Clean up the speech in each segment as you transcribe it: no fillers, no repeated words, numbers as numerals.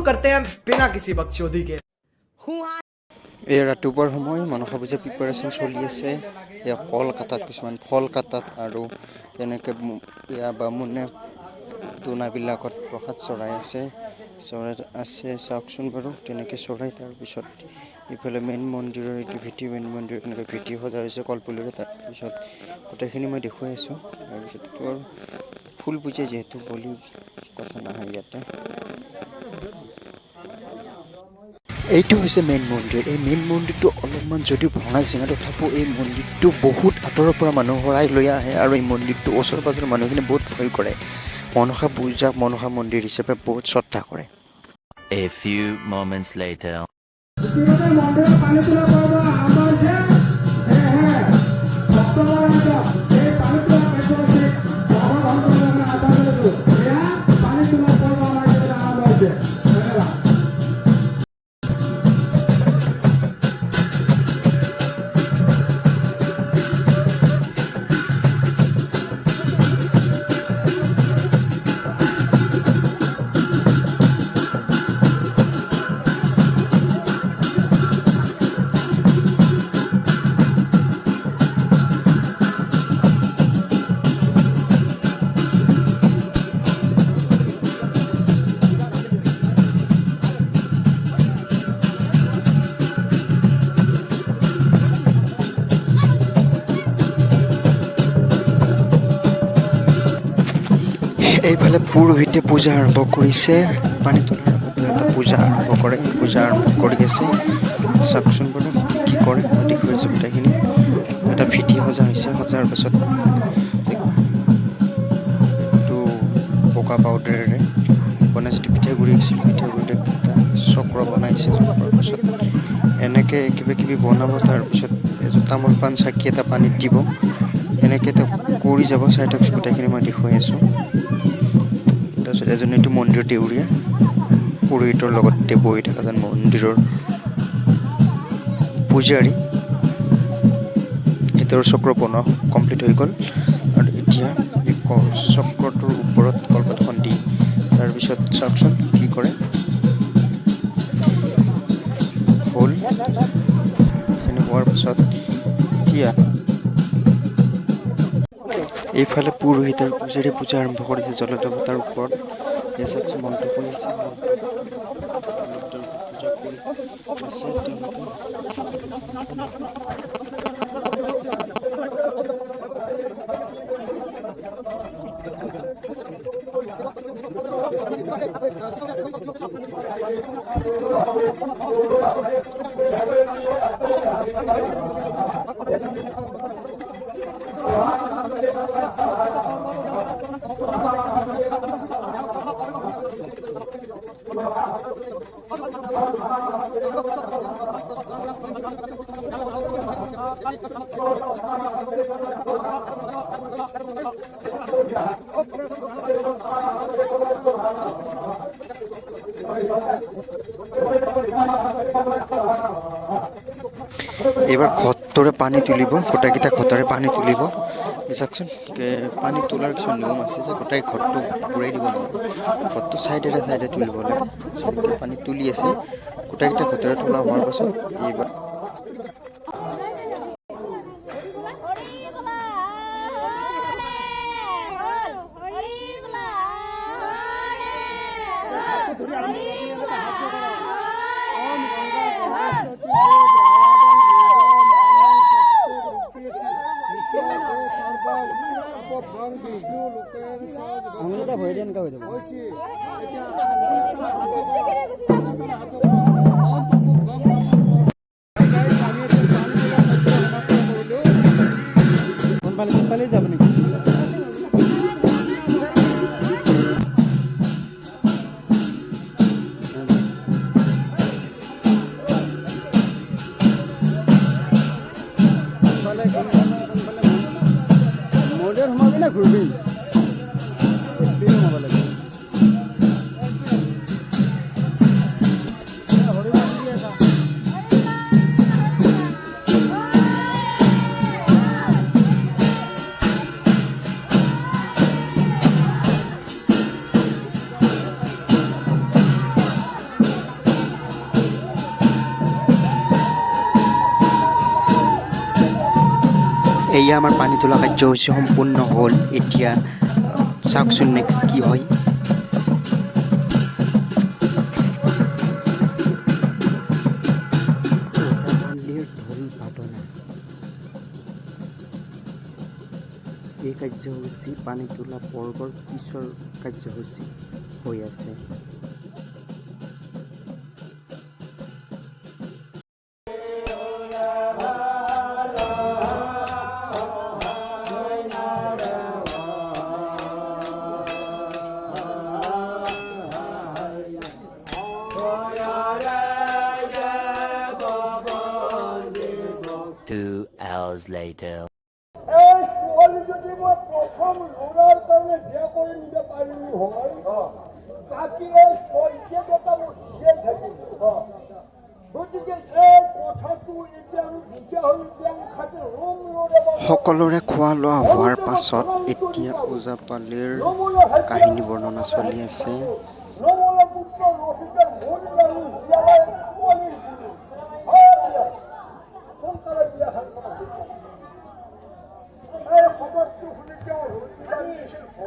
करते हैं बिना किसी बकचोदी के। এই ৰাতিপুৱাৰ সময় মনসা পূজা প্ৰিপাৰেশ্যন চলি আছে এয়া কল কাটাত কিছুমান ফল কাটাত আৰু তেনেকৈ এয়া বামুণে দোনাবিলাকত প্ৰসাদ চৰাই আছে চাওকচোন বাৰু তেনেকৈ চৰাই তাৰপিছত ইফালে মেইন মন্দিৰৰ এইটো ভেটি মেইন মন্দিৰ এনেকৈ ভেটি সজা হৈছে কলপুলিৰে তাৰপিছত গোটেইখিনি মই দেখুৱাই আছোঁ তাৰপিছত আৰু ফুল পূজা যিহেতু বলি কথা নাহে ইয়াতে এইটো হৈছে মেইন মন্দিৰ এই মেইন মন্দিৰটো অলপমান যদিও ভঙা চিঙা তথাপিও এই মন্দিৰটো বহুত আঁতৰৰ পৰা মানুহ শৰাই লৈ আহে আৰু এই মন্দিৰটো ওচৰ পাজৰৰ মানুহখিনি বহুত ভয় কৰে মনসা পূজাক মনসা মন্দিৰ হিচাপে বহুত শ্ৰদ্ধা কৰে A few moments later এইফালে পুৰোহিতে পূজা আৰম্ভ কৰিছে পানী তোলাৰ আগতে এটা পূজা আৰম্ভ কৰে পূজা আৰম্ভ কৰি আছে চাওকচোন বাৰু কি কৰে মই দেখুৱাইছোঁ গোটেইখিনি এটা ভিটি সজা হৈছে সজাৰ পাছত এইটো পকা পাউডাৰেৰে বনাইছে পিঠাগুড়ি আছিল পিঠাগুড়িতে এটা চক্ৰ বনাইছে চক্ৰৰ পাছত এনেকৈ কিবা কিবি বনাব তাৰপিছত তামোল পাণ চাকি এটা পানীত দিব এনেকৈ এটা কৰি যাব চাই থাকচোন গোটেইখিনি মই দেখুৱাই আছোঁ তাৰপিছত এজন এইটো মন্দিৰৰ দেউৰীয়া পুৰোহিতৰ লগতে বহি থকা এজন মন্দিৰৰ পূজাৰী ভিতৰৰ চক্ৰ বনোৱা কমপ্লিট হৈ গ'ল আৰু এতিয়া এই চক্ৰটোৰ ওপৰত কলপাতখন দি তাৰপিছত চাওকচোন কি কৰে হ'ল সেইখিনি হোৱাৰ পিছত এতিয়া এইফালে পুৰোহিতৰ পূজাৰী পূজা আৰম্ভ কৰিছে জলদেৱতাৰ ওপৰত চাওকচোন মন্ত্ৰ কৰি আছে পূজা কৰি আছে তেওঁলোকে এইবাৰ ঘটৰে পানী তুলিব গোটেইকেইটা ঘটৰে পানী তুলিব চাওকচোন পানী তোলাৰ কিছুমান নিয়ম আছে যে গোটেই ঘৰটো ঘূৰাই দিব নোৱাৰে ঘৰটো চাইডে তুলিব লাগে চাইডে পানী তুলি আছে গোটেইকেইটা ঘটৰে তোলা হোৱাৰ পাছত এইবাৰ যাব নেকি মন্দিৰ সোমাবি না ঘূৰিবি সোমাব লাগে এয়া আমাৰ পানী তোলা কাৰ্যসূচী সম্পূৰ্ণ হ'ল এতিয়া চাওকচোন নেক্সট কি হয় ওজাপালিৰ ঢোল বাদনা এই কাৰ্যসূচী পানী তোলা পৰ্বৰ পিছৰ কাৰ্যসূচী হৈ আছে Two hours later. এই ছোৱালী যদি মই প্ৰথম ল'ৰাৰ কাৰণে বিয়া কৰি নিব পাৰিলো হয় বাকী এই ছয়কেইটা মোৰ জীয়াই থাকিল গতিকে এই কথাটো এতিয়া আমি বিচা হৈ ব্যাং খাটি ৰুম ল'ৰে সকলোৰে খোৱা লোৱা হোৱাৰ পাছত এতিয়া ওজাপালিৰ কাহিনী বৰ্ণনা চলি আছে নমলা পুত্ৰ ৰচিকাৰ মৰি আৰু জীয়াই ছোৱালীৰ সোনকালে বিয়াখন এই খবৰটো শুনি তেওঁ ৰচিকাৰ দিছিল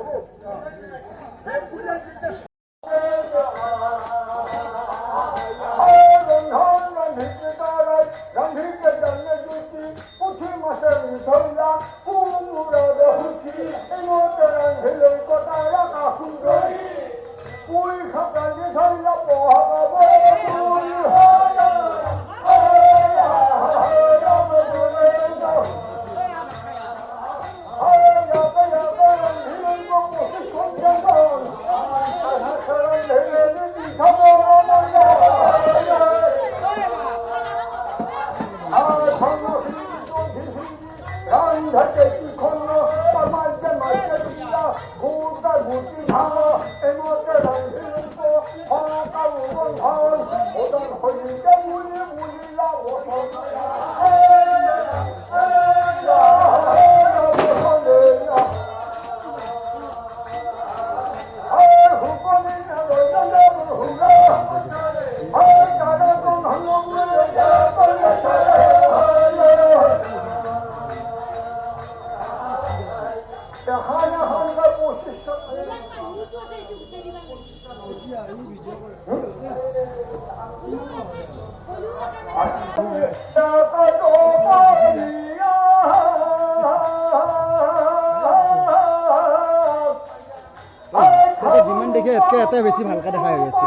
ঘৰত যিমান দেখে এটাই বেছি ভালকে দেখা হৈ আছে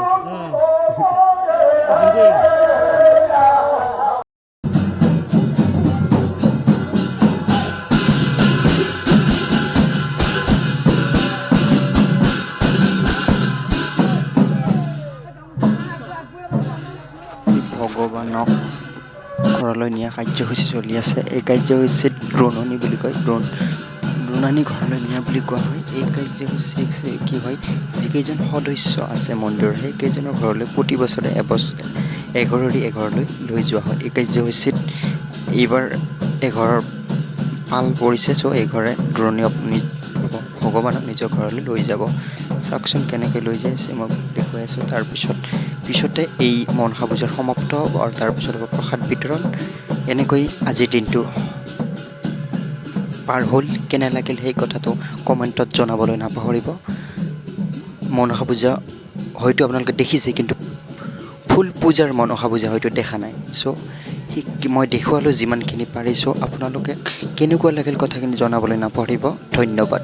ভগৱানক ঘৰলৈ নিয়া কাৰ্যসূচী চলি আছে এই কাৰ্যসূচীত দ্ৰোণনি বুলি কয় দ্ৰোণানী ঘৰলৈ নিয়া বুলি কোৱা হয় এই কাৰ্যসূচী কি হয় যিকেইজন সদস্য আছে মন্দিৰৰ সেইকেইজনৰ ঘৰলৈ প্ৰতি বছৰে এঘৰলৈ লৈ যোৱা হয় এই কাৰ্যসূচীত এইবাৰ এঘৰৰ পাল পৰিছে চ' এঘৰে দ্ৰোণী ভগৱানক নিজৰ ঘৰলৈ লৈ যাব চাওকচোন কেনেকৈ লৈ যাই আছে মই দেখুৱাই আছোঁ পিছতে এই মনসা পূজাৰ সমাপ্ত হ'ব আৰু তাৰপিছত হ'ব প্ৰসাদ বিতৰণ এনেকৈ আজিৰ দিনটো পাৰ হ'ল কেনে লাগিল সেই কথাটো কমেণ্টত জনাবলৈ নাপাহৰিব মনসা পূজা হয়তো আপোনালোকে দেখিছে কিন্তু ফুল পূজাৰ মনসা পূজা হয়তো দেখা নাই চ' মই দেখুৱালোঁ যিমানখিনি পাৰিছোঁ আপোনালোকে কেনেকুৱা লাগিল কথাখিনি জনাবলৈ নাপাহৰিব ধন্যবাদ